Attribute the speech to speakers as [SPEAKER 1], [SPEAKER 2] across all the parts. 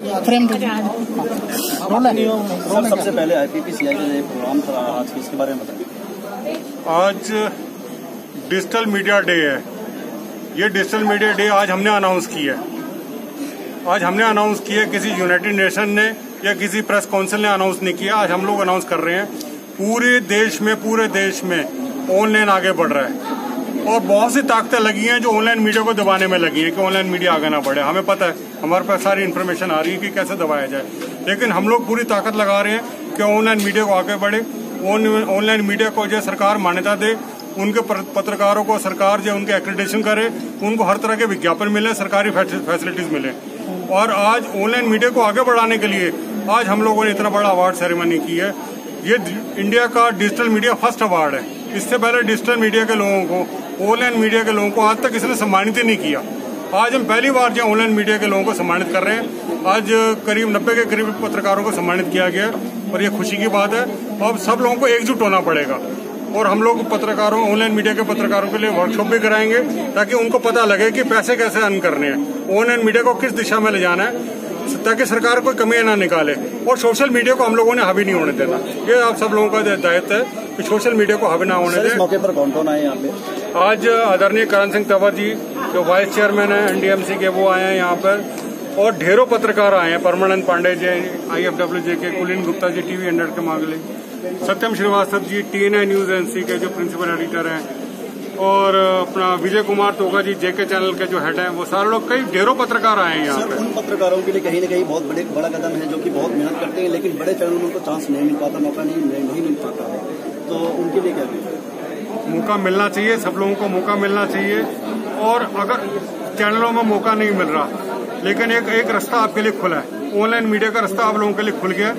[SPEAKER 1] Frame
[SPEAKER 2] सबसे पहले IPPCI का जो प्रोग्राम था आज इसके बारे में बताइए।
[SPEAKER 3] आज डिजिटल मीडिया डे है। ये डिजिटल मीडिया डे आज हमने अनाउंस किया है। आज हमने अनाउंस किया, किसी यूनाइटेड नेशन ने या किसी प्रेस काउंसिल ने अनाउंस नहीं किया। आज हम लोग अनाउंस कर रहे हैं। पूरे देश में ऑनलाइन आगे बढ़ रहा है और बहुत सी ताकतें लगी हैं जो ऑनलाइन मीडिया को दबाने में लगी हैं कि ऑनलाइन मीडिया आगे ना बढ़े। हमें पता है, हमारे पास सारी इन्फॉर्मेशन आ रही है कि कैसे दबाया जाए, लेकिन हम लोग पूरी ताकत लगा रहे हैं कि ऑनलाइन मीडिया को आगे बढ़े। ऑनलाइन मीडिया को जो सरकार मान्यता दे, उनके पत्रकारों को सरकार जो उनके एक्रेडिटेशन करे, उनको हर तरह के विज्ञापन मिले, सरकारी फैसिलिटीज मिले। और आज ऑनलाइन मीडिया को आगे बढ़ाने के लिए आज हम लोगों ने इतना बड़ा अवार्ड सेरेमनी की है। ये इंडिया का डिजिटल मीडिया फर्स्ट अवार्ड है। इससे पहले डिजिटल मीडिया के लोगों को, ऑनलाइन मीडिया के लोगों को आज तक इसने सम्मानित ही नहीं किया। आज हम पहली बार जो ऑनलाइन मीडिया के लोगों को सम्मानित कर रहे हैं। आज करीब 90 के करीब पत्रकारों को सम्मानित किया गया और ये खुशी की बात है। अब सब लोगों को एकजुट होना पड़ेगा और हम लोग पत्रकारों, ऑनलाइन मीडिया के पत्रकारों के लिए वर्कशॉप भी कराएंगे ताकि उनको पता लगे कि पैसे कैसे अर्न करने हैं, ऑनलाइन मीडिया को किस दिशा में ले जाना है, ताकि सरकार कोई कमियां ना निकाले। और सोशल मीडिया को हम लोगों ने हावी नहीं होने देना। ये आप सब लोगों का दायित्व है कि सोशल मीडिया को हावी ना होने दें।
[SPEAKER 2] इस मौके पर कौन कौन आए यहाँ पे?
[SPEAKER 3] आज आदरणीय करण सिंह तंवर जी जो वाइस चेयरमैन है NDMC के, वो आए हैं यहाँ पर, और ढेरों पत्रकार आए हैं। परमानंद पांडे जी, IFWJ के, कुलीन गुप्ता जी TV 100 के मांगले, सत्यम Srivastava ji TNI news NC के जो प्रिंसिपल एडिटर हैं, और अपना विजय कुमार तोगा जी JK चैनल के जो हेड हैं, वो सारे लोग, कई ढेरों पत्रकार आए हैं यहाँ पे।
[SPEAKER 2] उन पत्रकारों के लिए कहीं न कहीं बहुत बड़ा कदम है, जो कि बहुत मेहनत करते हैं, लेकिन बड़े चैनलों में उनको चांस नहीं मिल पाता, मौका नहीं मिल पाता है, तो उनके लिए क्या कहें?
[SPEAKER 3] मौका मिलना चाहिए, सब लोगों को मौका मिलना चाहिए। और अगर चैनलों में मौका नहीं मिल रहा, लेकिन एक रास्ता आपके लिए खुला है, ऑनलाइन मीडिया का रास्ता आप लोगों के लिए खुल गया।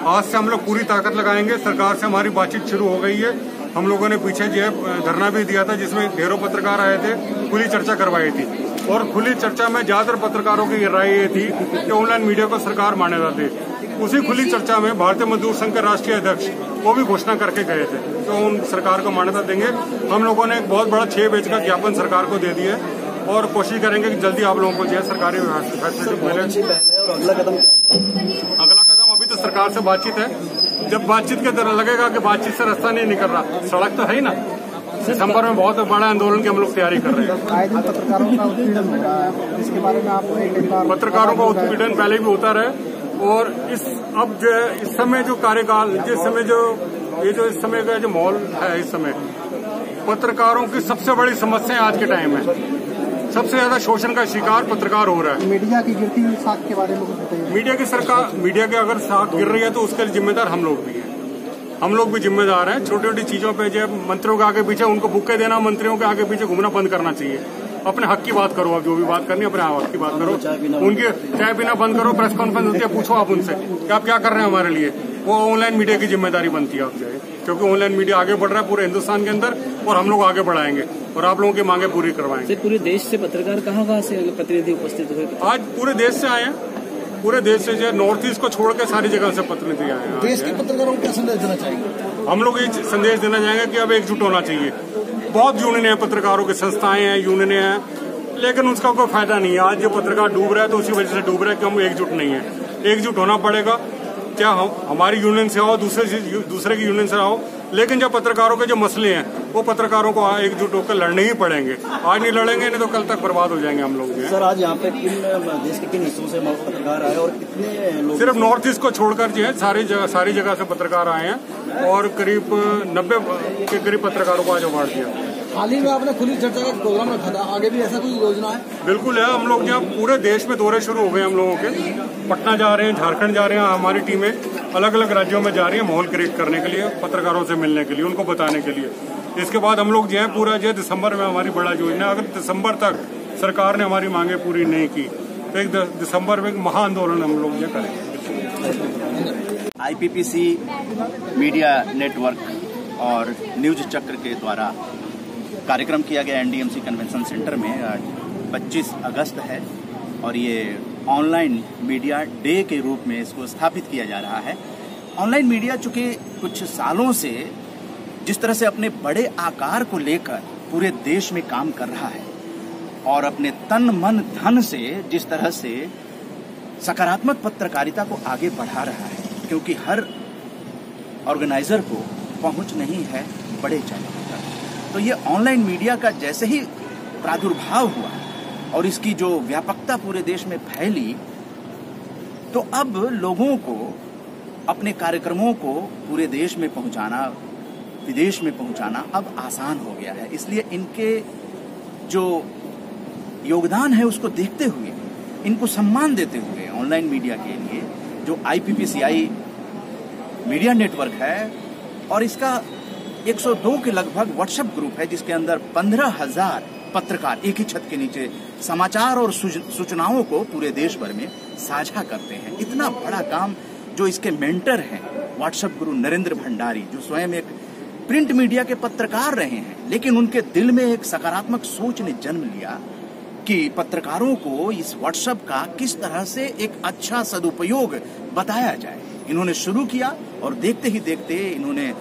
[SPEAKER 3] आज से हम लोग पूरी ताकत लगाएंगे। सरकार से हमारी बातचीत शुरू हो गई है। हम लोगों ने पीछे जो है धरना भी दिया था, जिसमें ढेरों पत्रकार आए थे, खुली चर्चा करवाई थी। और खुली चर्चा में ज्यादातर पत्रकारों की राय ये थी कि ऑनलाइन मीडिया को सरकार मान्यता दे। उसी खुली चर्चा में भारतीय मजदूर संघ के राष्ट्रीय अध्यक्ष वो भी घोषणा करके गए थे तो उन सरकार को मान्यता देंगे। हम लोगों ने एक बहुत बड़ा 6 पेज का ज्ञापन सरकार को दे दिया और कोशिश करेंगे कि जल्दी आप लोगों को जो है सरकारी फैसिलिटी मिले।
[SPEAKER 2] और अगला कदम
[SPEAKER 3] अभी तो सरकार से बातचीत है। जब बातचीत के तरह लगेगा कि बातचीत से रास्ता नहीं निकल रहा, सड़क तो है ही ना। दिसंबर में बहुत बड़ा आंदोलन की हम लोग तैयारी कर रहे हैं।
[SPEAKER 1] पत्रकारों का उत्पीड़न हो रहा है, इसके बारे में आप
[SPEAKER 3] पत्रकारों का उत्पीड़न पहले भी होता रहे और अब जो है इस समय जो कार्यकाल, जिस समय इस समय का जो माहौल है, इस समय पत्रकारों की सबसे बड़ी समस्या आज के टाइम में सबसे ज्यादा शोषण का शिकार पत्रकार हो रहा है।
[SPEAKER 1] मीडिया की गिरती हुई साख के बारे में बताइए।
[SPEAKER 3] मीडिया की अगर साख गिर रही है तो उसके जिम्मेदार हम लोग भी हैं। हम लोग भी जिम्मेदार हैं। छोटी छोटी चीजों पे जो मंत्रियों के आगे पीछे उनको बुक्के देना, मंत्रियों के आगे पीछे घूमना बंद करना चाहिए। अपने हक की बात करो, आप जो भी बात करनी है अपने हक की बात करो। उनकी चाय पीना बंद करो, प्रेस कॉन्फ्रेंस होती है, पूछो आप उनसे कि आप क्या कर रहे हैं हमारे लिए। वो ऑनलाइन मीडिया की जिम्मेदारी बनती है आप जाए, क्योंकि ऑनलाइन मीडिया आगे बढ़ रहा है पूरे हिंदुस्तान के अंदर और हम लोग आगे बढ़ाएंगे और आप लोगों की मांगे पूरी करवाएंगे।
[SPEAKER 4] पूरे देश से पत्रकार कहाँ से प्रतिनिधि उपस्थित हुए?
[SPEAKER 3] आज पूरे देश से आए हैं। पूरे देश से जो नॉर्थ ईस्ट को छोड़ के सारी जगह से प्रतिनिधि आए हैं।
[SPEAKER 1] देश के पत्रकारों को क्या संदेश देना चाहिए?
[SPEAKER 3] हम लोग ये संदेश देना चाहेंगे कि अब एकजुट होना चाहिए। बहुत यूनियन है, पत्रकारों की संस्थाएं हैं, यूनियन हैं, लेकिन उसका कोई फायदा नहीं है। आज जो पत्रकार डूब रहा है तो उसी वजह से डूब रहा है कि हम एकजुट नहीं है। एकजुट होना पड़ेगा। क्या हमारी यूनियन से आओ, दूसरे की यूनियन से आओ, लेकिन जब पत्रकारों के जो मसले हैं वो पत्रकारों को एकजुट होकर लड़ने ही पड़ेंगे। आज नहीं लड़ेंगे नहीं तो कल तक बर्बाद हो जाएंगे हम लोग।
[SPEAKER 2] सर, आज यहाँ पे देश के किन हिस्सों से पत्रकार आए और कितने लोग?
[SPEAKER 3] सिर्फ नॉर्थ ईस्ट को छोड़कर जो है सारी जगह से पत्रकार आए हैं और करीब 90 के करीब पत्रकारों को आज अवार्ड दिया।
[SPEAKER 1] हाल ही में आपने खुली चर्चा का प्रोग्राम रखा था, आगे भी ऐसा कोई योजना है?
[SPEAKER 3] बिल्कुल है। हम लोग यहाँ पूरे देश में दौरे शुरू हो गए हम लोगों के। पटना जा रहे हैं, झारखंड जा रहे हैं, हमारी टीमें अलग अलग राज्यों में जा रही है माहौल क्रिएट करने के लिए, पत्रकारों से मिलने के लिए, उनको बताने के लिए। इसके बाद हम लोग जो है पूरा जो दिसंबर में हमारी बड़ा योजना, अगर दिसंबर तक सरकार ने हमारी मांगे पूरी नहीं की तो 1 दिसंबर में एक महाआंदोलन हम लोग ये करेंगे।
[SPEAKER 2] IPPC मीडिया नेटवर्क और न्यूज चक्र के द्वारा कार्यक्रम किया गया NDMC कन्वेंशन सेंटर में। 25 अगस्त है और ये ऑनलाइन मीडिया डे के रूप में इसको स्थापित किया जा रहा है। ऑनलाइन मीडिया चूंकि कुछ सालों से जिस तरह से अपने बड़े आकार को लेकर पूरे देश में काम कर रहा है और अपने तन मन धन से जिस तरह से सकारात्मक पत्रकारिता को आगे बढ़ा रहा है, क्योंकि हर ऑर्गेनाइजर को पहुंच नहीं है बड़े चैनलों तक। तो ये ऑनलाइन मीडिया का जैसे ही प्रादुर्भाव हुआ और इसकी जो व्यापकता पूरे देश में फैली, तो अब लोगों को अपने कार्यक्रमों को पूरे देश में पहुंचाना, विदेश में पहुंचाना अब आसान हो गया है। इसलिए इनके जो योगदान है उसको देखते हुए, इनको सम्मान देते हुए ऑनलाइन मीडिया के लिए जो IPPCI मीडिया नेटवर्क है और इसका 102 के लगभग व्हाट्सएप ग्रुप है, जिसके अंदर 15,000 पत्रकार एक ही छत के नीचे समाचार और सूचनाओं को पूरे देश भर में साझा करते हैं। इतना बड़ा काम जो इसके मेंटर हैं व्हाट्सएप गुरु नरेंद्र भंडारी, जो स्वयं एक प्रिंट मीडिया के पत्रकार रहे हैं, लेकिन उनके दिल में एक सकारात्मक सोच ने जन्म लिया कि पत्रकारों को इस व्हाट्सएप का किस तरह से एक अच्छा सदुपयोग बताया जाए। इन्होंने शुरू किया और देखते ही देखते इन्होंने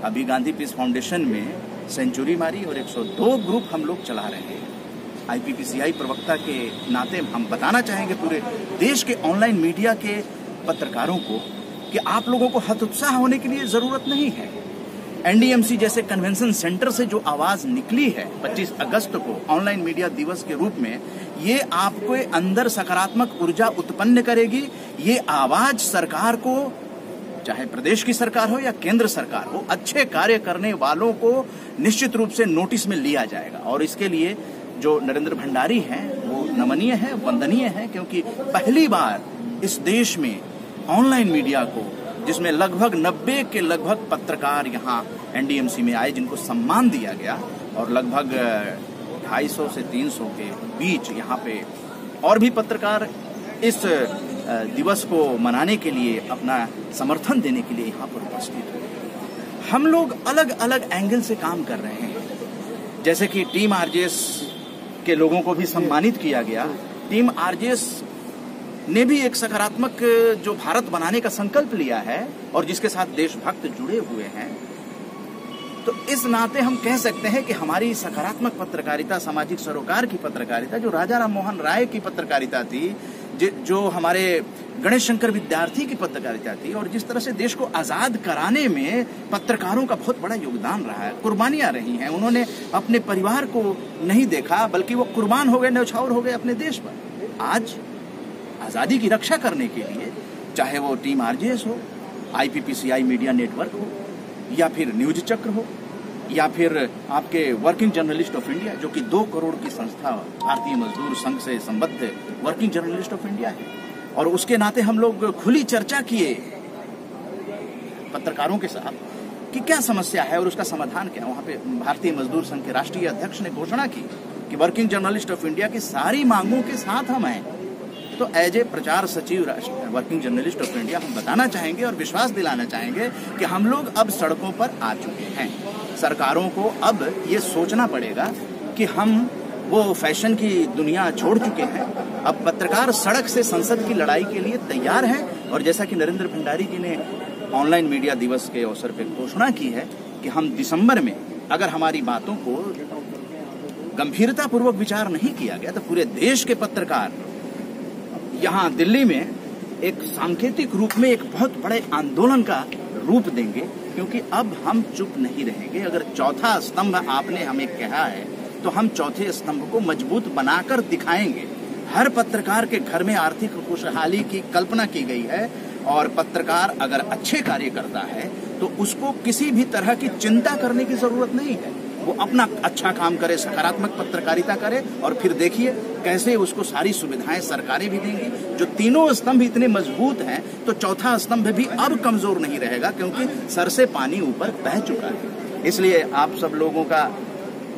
[SPEAKER 2] अभी गांधी पीस फाउंडेशन में सेंचुरी मारी और 102 ग्रुप हम लोग चला रहे हैं। IPPCI प्रवक्ता के नाते हम बताना चाहेंगे पूरे देश के ऑनलाइन मीडिया के पत्रकारों को कि आप लोगों को हतोत्साह होने के लिए जरूरत नहीं है। NDMC जैसे कन्वेंशन सेंटर से जो आवाज निकली है 25 अगस्त को ऑनलाइन मीडिया दिवस के रूप में, ये आपको अंदर सकारात्मक ऊर्जा उत्पन्न करेगी। ये आवाज सरकार को, चाहे प्रदेश की सरकार हो या केंद्र सरकार हो, अच्छे कार्य करने वालों को निश्चित रूप से नोटिस में लिया जाएगा। और इसके लिए जो नरेंद्र भंडारी हैं वो नमनीय है, वंदनीय है, क्योंकि पहली बार इस देश में ऑनलाइन मीडिया को, जिसमें लगभग 90 के लगभग पत्रकार यहाँ NDMC में आए जिनको सम्मान दिया गया, और लगभग 250 से 300 के बीच यहाँ पे और भी पत्रकार इस दिवस को मनाने के लिए, अपना समर्थन देने के लिए यहाँ पर उपस्थित हुए। हम लोग अलग अलग एंगल से काम कर रहे हैं, जैसे कि टीम RJS के लोगों को भी सम्मानित किया गया। टीम RJS ने भी एक सकारात्मक जो भारत बनाने का संकल्प लिया है और जिसके साथ देशभक्त जुड़े हुए हैं। तो इस नाते हम कह सकते हैं कि हमारी सकारात्मक पत्रकारिता, सामाजिक सरोकार की पत्रकारिता, जो राजा राम मोहन राय की पत्रकारिता थी, जो हमारे गणेश शंकर विद्यार्थी की पत्रकारिता थी, और जिस तरह से देश को आजाद कराने में पत्रकारों का बहुत बड़ा योगदान रहा है, कुर्बानियां रही हैं। उन्होंने अपने परिवार को नहीं देखा, बल्कि वो कुर्बान हो गए, न्यौछावर हो गए अपने देश पर। आज आजादी की रक्षा करने के लिए, चाहे वो टीम RJS हो, IPPCI मीडिया नेटवर्क हो, या फिर न्यूज चक्र हो, या फिर आपके वर्किंग जर्नलिस्ट ऑफ इंडिया, जो कि 2 करोड़ की संस्था भारतीय मजदूर संघ से संबद्ध वर्किंग जर्नलिस्ट ऑफ इंडिया है, और उसके नाते हम लोग खुली चर्चा किए पत्रकारों के साथ कि क्या समस्या है और उसका समाधान क्या है। वहां पे भारतीय मजदूर संघ के राष्ट्रीय अध्यक्ष ने घोषणा की कि वर्किंग जर्नलिस्ट ऑफ इंडिया की सारी मांगों के साथ हम हैं। तो एज ए प्रचार सचिव वर्किंग जर्नलिस्ट ऑफ इंडिया हम बताना चाहेंगे और विश्वास दिलाना चाहेंगे कि हम लोग अब सड़कों पर आ चुके हैं। सरकारों को अब ये सोचना पड़ेगा कि हम वो फैशन की दुनिया छोड़ चुके हैं। अब पत्रकार सड़क से संसद की लड़ाई के लिए तैयार हैं। और जैसा कि नरेंद्र भंडारी जी ने ऑनलाइन मीडिया दिवस के अवसर पर घोषणा की है कि हम दिसंबर में, अगर हमारी बातों को गंभीरता पूर्वक विचार नहीं किया गया, तो पूरे देश के पत्रकार यहाँ दिल्ली में एक सांकेतिक रूप में एक बहुत बड़े आंदोलन का रूप देंगे, क्योंकि अब हम चुप नहीं रहेंगे। अगर चौथा स्तंभ आपने हमें कहा है, तो हम चौथे स्तंभ को मजबूत बनाकर दिखाएंगे। हर पत्रकार के घर में आर्थिक खुशहाली की कल्पना की गई है, और पत्रकार अगर अच्छे कार्य करता है तो उसको किसी भी तरह की चिंता करने की जरूरत नहीं है। वो अपना अच्छा काम करे, सकारात्मक पत्रकारिता करे, और फिर देखिए कैसे उसको सारी सुविधाएं सरकारें भी देंगी। जो तीनों स्तंभ इतने मजबूत हैं, तो चौथा स्तंभ भी अब कमजोर नहीं रहेगा, क्योंकि सर से पानी ऊपर बह चुका है। इसलिए आप सब लोगों का,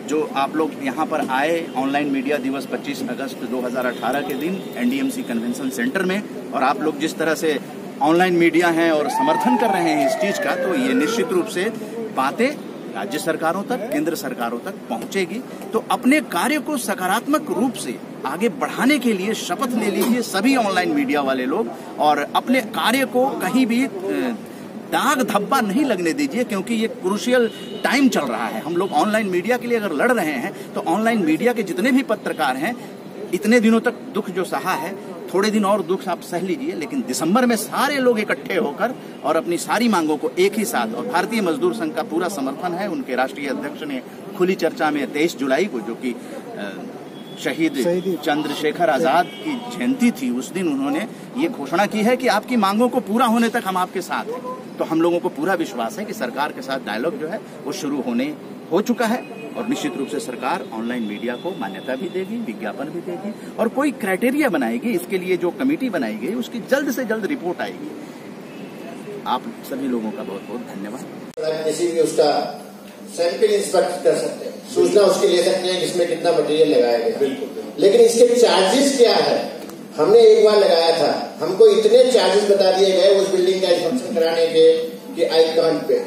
[SPEAKER 2] जो आप लोग यहाँ पर आए ऑनलाइन मीडिया दिवस 25 अगस्त 2018 के दिन NDMC कन्वेंशन सेंटर में, और आप लोग जिस तरह से ऑनलाइन मीडिया हैं और समर्थन कर रहे हैं इस चीज का, तो ये निश्चित रूप से बातें राज्य सरकारों तक, केंद्र सरकारों तक पहुंचेगी। तो अपने कार्य को सकारात्मक रूप से आगे बढ़ाने के लिए शपथ ले लीजिए सभी ऑनलाइन मीडिया वाले लोग, और अपने कार्य को कहीं भी दाग धब्बा नहीं लगने दीजिए, क्योंकि ये क्रूशियल टाइम चल रहा है। हम लोग ऑनलाइन मीडिया के लिए अगर लड़ रहे हैं, तो ऑनलाइन मीडिया के जितने भी पत्रकार हैं, इतने दिनों तक दुख जो सहा है, थोड़े दिन और दुख आप सह लीजिए, लेकिन दिसंबर में सारे लोग इकट्ठे होकर और अपनी सारी मांगों को एक ही साथ, और भारतीय मजदूर संघ का पूरा समर्थन है, उनके राष्ट्रीय अध्यक्ष ने खुली चर्चा में 23 जुलाई को, जो कि शहीद चंद्रशेखर आजाद की जयंती थी, उस दिन उन्होंने ये घोषणा की है कि आपकी मांगों को पूरा होने तक हम आपके साथ हैं। तो हम लोगों को पूरा विश्वास है कि सरकार के साथ डायलॉग जो है वो शुरू हो चुका है, और निश्चित रूप से सरकार ऑनलाइन मीडिया को मान्यता भी देगी, विज्ञापन भी देगी, और कोई क्राइटेरिया बनाएगी। इसके लिए जो कमेटी बनाई गई उसकी जल्द से जल्द रिपोर्ट आएगी। आप सभी लोगों का बहुत बहुत धन्यवाद।
[SPEAKER 5] किसी भी उसका सैंपल इंस्पेक्ट कर सकते हैं, सूचना उसकी ले सकते हैं जिसमें कितना मटेरियल लगाया गया। बिल्कुल। लेकिन इसके चार्जेस क्या है? हमने एक बार लगाया था, हमको इतने चार्जेस बता दिए गए उस बिल्डिंग का इंस्पेक्शन कराने के कि आई कांट पे।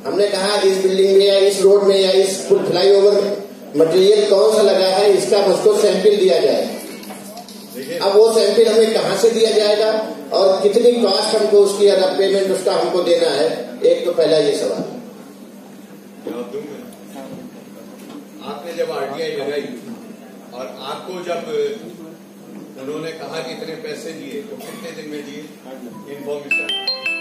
[SPEAKER 5] हमने कहा इस बिल्डिंग में या इस रोड में या इस फ्लाईओवर मटेरियल कौन सा लगा है, इसका मुझको सैंपल दिया जाए। अब वो सैंपल हमें कहाँ से दिया जाएगा और कितनी कॉस्ट हमको उसकी अगर पेमेंट उसका हमको देना है, एक तो पहला ये सवाल।
[SPEAKER 6] आपने जब आरटीआई लगाई और आपको जब उन्होंने कहा कि इतने पैसे दिए तो कितने दिन में दिए इन्फॉर्मेशन?